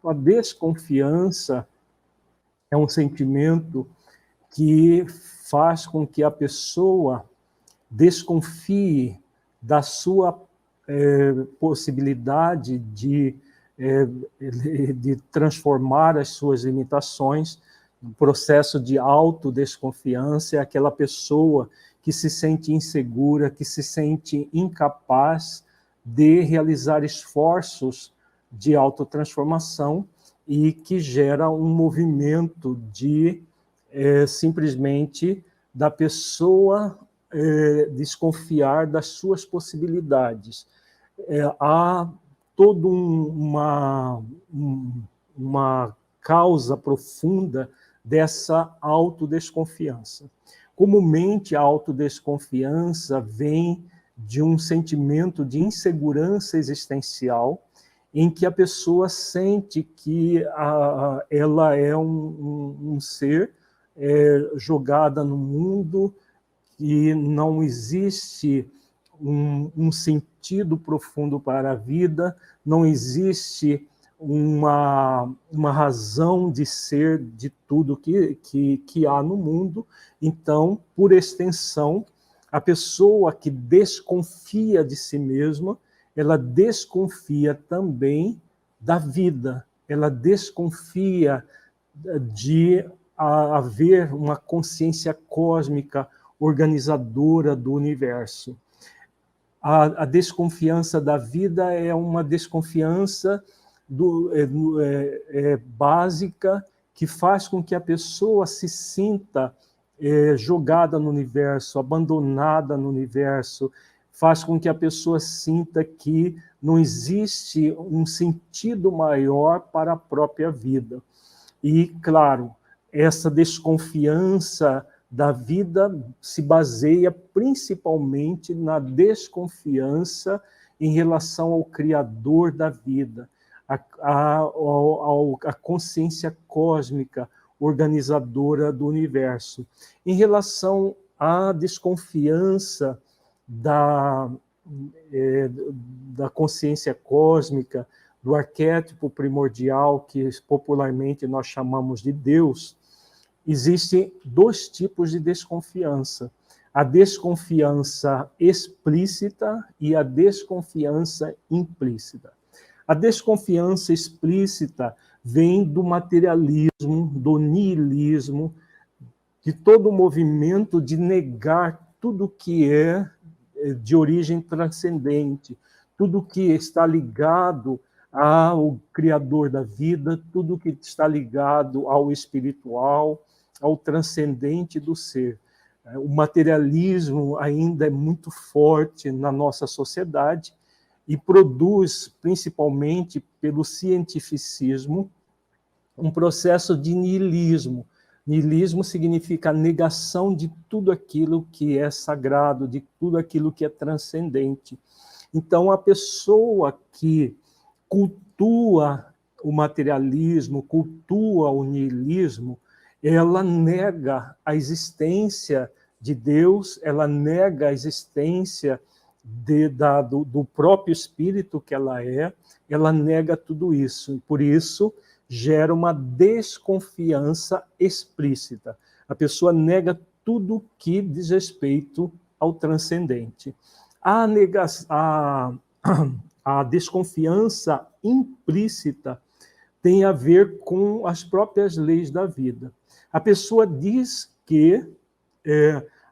a desconfiança é um sentimento que faz com que a pessoa desconfie da sua possibilidade de transformar as suas limitações. Um processo de autodesconfiança é aquela pessoa que se sente insegura, que se sente incapaz de realizar esforços de autotransformação e que gera um movimento de simplesmente da pessoa desconfiar das suas possibilidades. Há toda uma causa profunda dessa autodesconfiança. Comumente, a autodesconfiança vem de um sentimento de insegurança existencial, em que a pessoa sente que ela é um ser jogada no mundo, que não existe um sentido profundo para a vida, não existe uma razão de ser de tudo que há no mundo. Então, por extensão, a pessoa que desconfia de si mesma, ela desconfia também da vida, ela desconfia de haver uma consciência cósmica organizadora do universo. A desconfiança da vida é uma desconfiança básica que faz com que a pessoa se sinta jogada no universo, abandonada no universo, faz com que a pessoa sinta que não existe um sentido maior para a própria vida. E, claro, essa desconfiança da vida se baseia principalmente na desconfiança em relação ao Criador da vida, a consciência cósmica organizadora do universo. Em relação à desconfiança da consciência cósmica, do arquétipo primordial, que popularmente nós chamamos de Deus, existem dois tipos de desconfiança: a desconfiança explícita e a desconfiança implícita. A desconfiança explícita vem do materialismo, do niilismo, de todo o movimento de negar tudo que é de origem transcendente, tudo que está ligado ao Criador da vida, tudo que está ligado ao espiritual, ao transcendente do ser. O materialismo ainda é muito forte na nossa sociedade e produz, principalmente pelo cientificismo, um processo de niilismo. Niilismo significa a negação de tudo aquilo que é sagrado, de tudo aquilo que é transcendente. Então, a pessoa que cultua o materialismo, cultua o niilismo, ela nega a existência de Deus, ela nega a existência do próprio espírito que ela nega tudo isso. E por isso gera uma desconfiança explícita. A pessoa nega tudo que diz respeito ao transcendente. A desconfiança implícita tem a ver com as próprias leis da vida. A pessoa diz que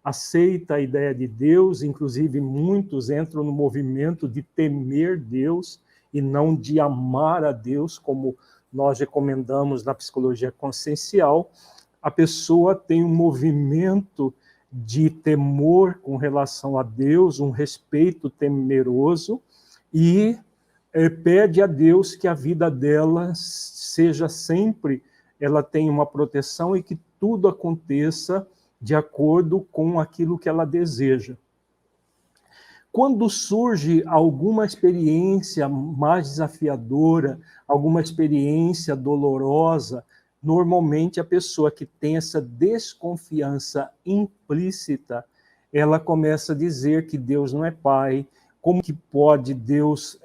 aceita a ideia de Deus, inclusive muitos entram no movimento de temer Deus e não de amar a Deus, como nós recomendamos na psicologia consciencial. A pessoa tem um movimento de temor com relação a Deus, um respeito temeroso, e pede a Deus que a vida dela seja sempre, ela tenha uma proteção e que tudo aconteça de acordo com aquilo que ela deseja. Quando surge alguma experiência mais desafiadora, alguma experiência dolorosa, normalmente a pessoa que tem essa desconfiança implícita, ela começa a dizer que Deus não é pai, como que pode Deus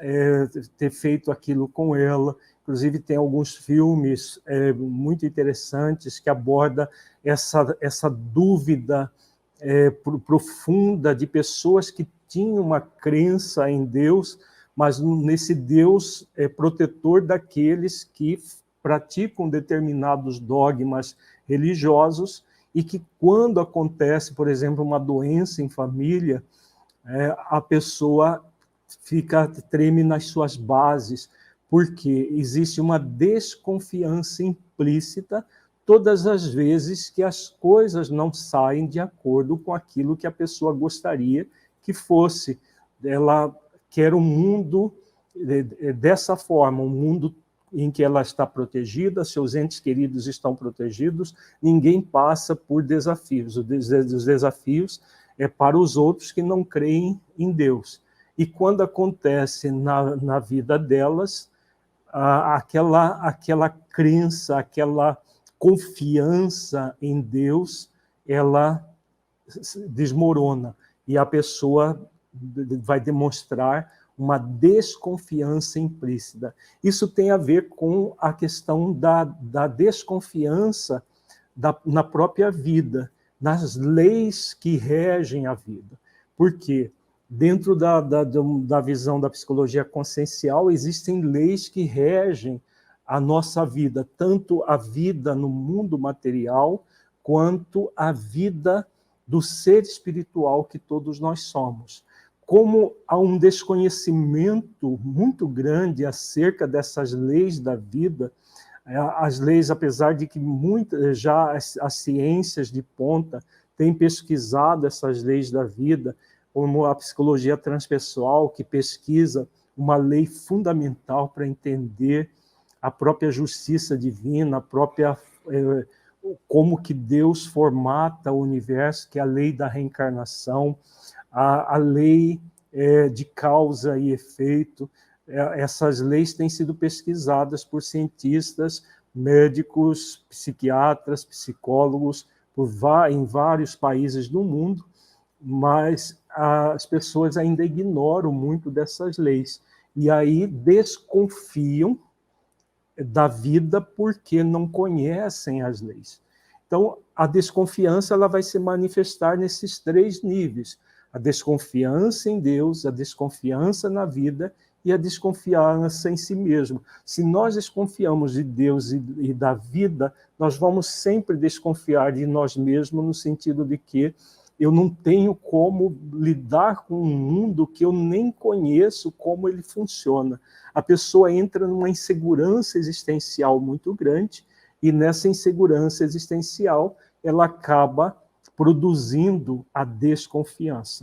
ter feito aquilo com ela, inclusive tem alguns filmes muito interessantes que abordam essa dúvida profunda de pessoas que tinham uma crença em Deus, mas nesse Deus protetor daqueles que praticam determinados dogmas religiosos e que quando acontece, por exemplo, uma doença em família, a pessoa treme nas suas bases, porque existe uma desconfiança implícita todas as vezes que as coisas não saem de acordo com aquilo que a pessoa gostaria que fosse. Ela quer um mundo dessa forma, um mundo em que ela está protegida, seus entes queridos estão protegidos, ninguém passa por desafios. Os desafios é para os outros que não creem em Deus. E quando acontece na vida delas, aquela crença, aquela confiança em Deus, ela desmorona. E a pessoa vai demonstrar uma desconfiança implícita. Isso tem a ver com a questão da desconfiança na própria vida, nas leis que regem a vida. Por quê? Dentro da visão da psicologia consciencial, existem leis que regem a nossa vida, tanto a vida no mundo material, quanto a vida do ser espiritual que todos nós somos. Como há um desconhecimento muito grande acerca dessas leis da vida, as leis, apesar de que já as ciências de ponta têm pesquisado essas leis da vida, como a psicologia transpessoal, que pesquisa uma lei fundamental para entender a própria justiça divina, a própria como que Deus formata o universo, que é a lei da reencarnação, a lei de causa e efeito. Essas leis têm sido pesquisadas por cientistas, médicos, psiquiatras, psicólogos, em vários países do mundo, mas as pessoas ainda ignoram muito dessas leis. E aí desconfiam da vida porque não conhecem as leis. Então, a desconfiança ela vai se manifestar nesses 3 níveis. A desconfiança em Deus, a desconfiança na vida e a desconfiança em si mesmo. Se nós desconfiamos de Deus e da vida, nós vamos sempre desconfiar de nós mesmos, no sentido de que eu não tenho como lidar com um mundo que eu nem conheço como ele funciona. A pessoa entra numa insegurança existencial muito grande, e nessa insegurança existencial ela acaba produzindo a desconfiança.